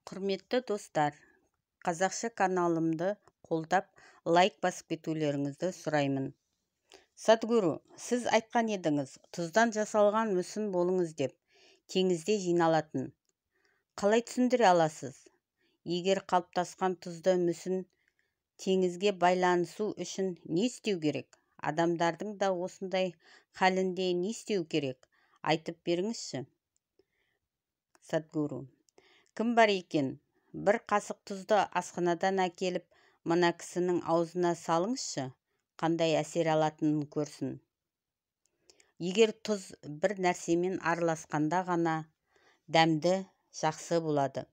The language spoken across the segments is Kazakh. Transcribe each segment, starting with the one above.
Құрметті достар, қазақша каналымды қолдап, лайк басып кетулеріңізді сұраймын. Садгуру, сіз айтқан едіңіз, тұздан жасалған мүсін болыңыз деп, теңізде жиналатын. Қалай түсіндіре аласыз? Егер қалыптасқан тұзды мүсін теңізге байланысу үшін не істеу керек? Адамдардың да осындай халінде не істеу керек? Айтып беріңізші. Садгуру: кім бар екен? Бір қасық тұзды асханадан әкеліп, мына кісінің аузына салыңызшы, қандай әсер алатынын көрсін. Егер тұз бір нәрсемен араласқанда ғана дәмді, жақсы болады.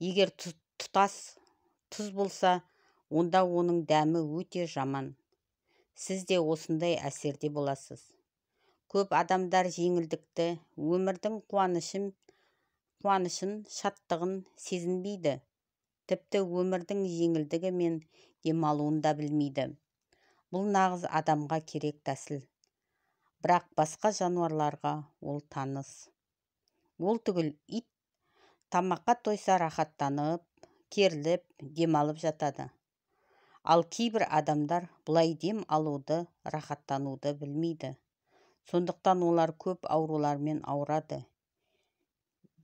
Егер тұтас тұз болса, онда оның дәмі өте жаман. Сіз де осындай әсерде боласыз. Көп адамдар жеңілдікті, өмірдің қуанышын, шаттығын сезінбейді. Тіпті өмірдің жеңілдігі мен демалуын да білмейді. Бұл нағыз адамға керек тәсіл. Бірақ басқа жануарларға ол таныс. Ол түгіл ит тамаққа тойса рахаттанып, керіліп, демалып жатады. Ал кейбір адамдар бұлай дем алуды, рахаттануды білмейді. Сондықтан олар көп аурулармен ауырады.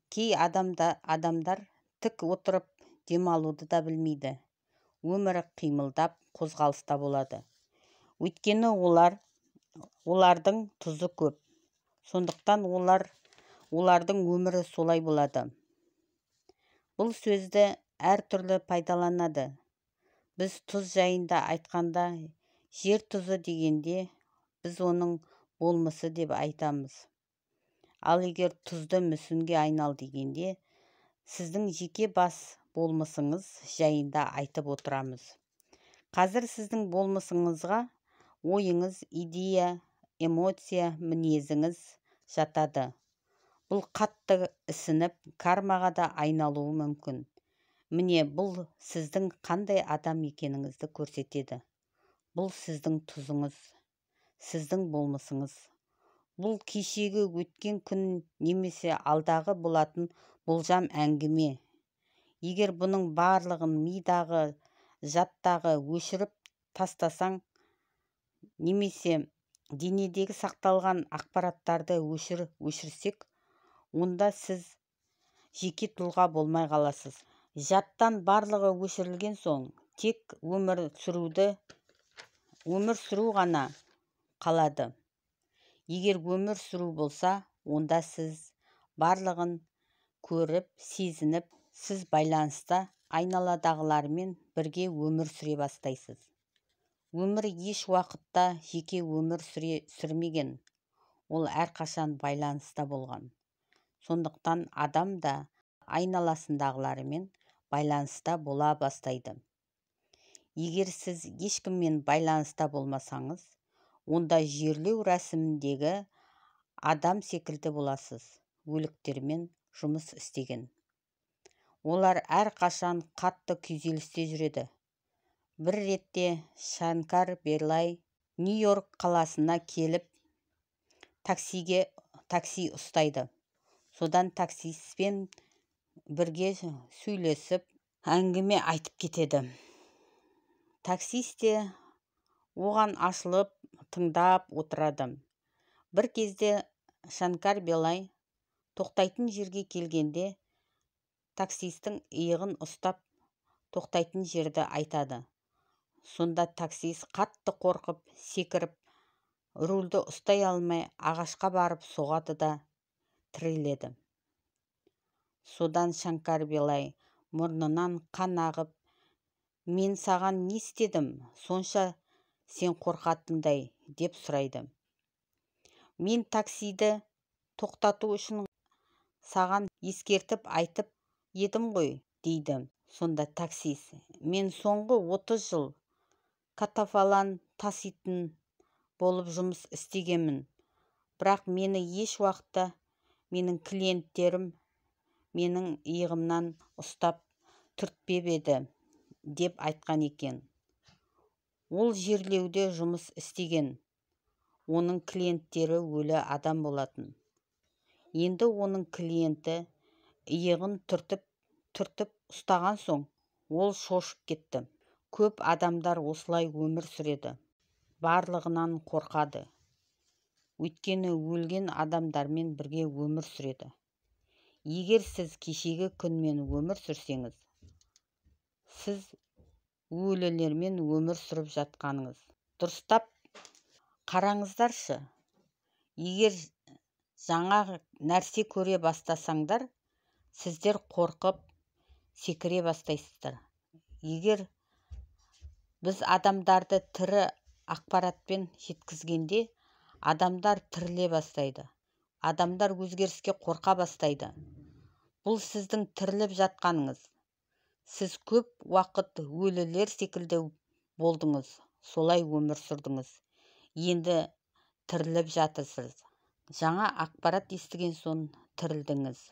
Кей адамдар тік отырып демалуды да білмейді. Өмірі қимылдап, қозғалыста болады. Өйткені олардың тұзы көп. Сондықтан олардың өмірі солай болады. Бұл сөзді әртүрлі пайдаланады. Біз тұз жайында айтқанда, жер тұзы дегенде, біз оның болмысы деп айтамыз. Ал егер тұзды мүсінге айнал дегенде, сіздің жеке бас болмысыңыз жайында айтып отырамыз. Қазір сіздің болмысыңызға ойыңыз, идея, эмоция, мінезіңіз жатады. Бұл қатты ісініп, кармаға да айналуы мүмкін. Міне, бұл сіздің қандай адам екеніңізді көрсетеді. Бұл сіздің тұзыңыз, сіздің болмысыңыз. Бұл кешегі өткен күн немесе алдағы болатын болжам әңгіме. Егер бұның барлығын мидағы, жаттағы өшіріп тастасаң, немесе денедегі сақталған ақпараттарды өшірсек, онда сіз жеке тұлға болмай қаласыз. Жаттан барлығы өшірілген соң, тек өмір сүру ғана қалады. Егер өмір сүру болса, онда сіз барлығын көріп, сезініп, сіз байланыста айналадағылармен бірге өмір сүре бастайсыз. Өмір еш уақытта жеке өмір сүрмеген. Ол әрқашан байланыста болған. Сондықтан адам да айналасындағылармен байланыста бола бастайды. Егер сіз ешкіммен байланыста болмасаңыз, онда жерлеу рәсіміндегі адам секілді боласыз, өліктермен жұмыс істеген. Олар әрқашан қатты күйзелісте жүреді. Бір ретте Шанкар Берлай Нью-Йорк қаласына келіп, такси ұстайды. Содан таксистпен бірге сөйлесіп, әңгіме айтып кетеді. Таксист те оған ашылып, тыңдап отырады. Бір кезде Шанкар Берлай тоқтайтын жерге келгенде, таксистің иығын ұстап, тоқтайтын жерді айтады. Сонда таксист қатты қорқып, секіріп, рульді ұстай алмай, ағашқа барып соғады да тіреледі. Содан Шанкар Берлай мұрнынан қан ағып, мен саған не істедім, сонша сен қорқатындай, деп сұрайды. Мен таксиді тоқтату үшін саған ескертіп айтып едім ғой, дейді. Сонда таксист: мен соңғы 30 жыл катафалан таситын болып жұмыс істегенмін. Бірақ мені еш уақытта менің клиенттерім менің иығымнан ұстап түртпеп еді, деп айтқан екен. Ол жерлеуде жұмыс істеген. Оның клиенттері өлі адам болатын. Енді оның клиенті иығын түртіп түртіп ұстаған соң ол шошып кетті. Көп адамдар осылай өмір сүреді. Барлығынан қорқады. Өйткені өлген адамдармен бірге өмір сүреді. Егер сіз кешегі күнмен өмір сүрсеңіз, сіз өлілермен өмір сүріп жатқаныңыз. Дұрыстап қараңыздаршы. Егер жаңа нәрсе көре бастасаңдар, сіздер қорқып секіре бастайсыздар. Егер біз адамдарды тірі ақпаратпен жеткізгенде, адамдар тіріле бастайды. Адамдар өзгеріске қорқа бастайды. Бұл сіздің тіріліп жатқаныңыз. Сіз көп уақыт өлілер секілді болдыңыз, солай өмір сүрдіңіз. Енді тіріліп жатырсыз. Жаңа ақпарат естіген соң тірілдіңіз.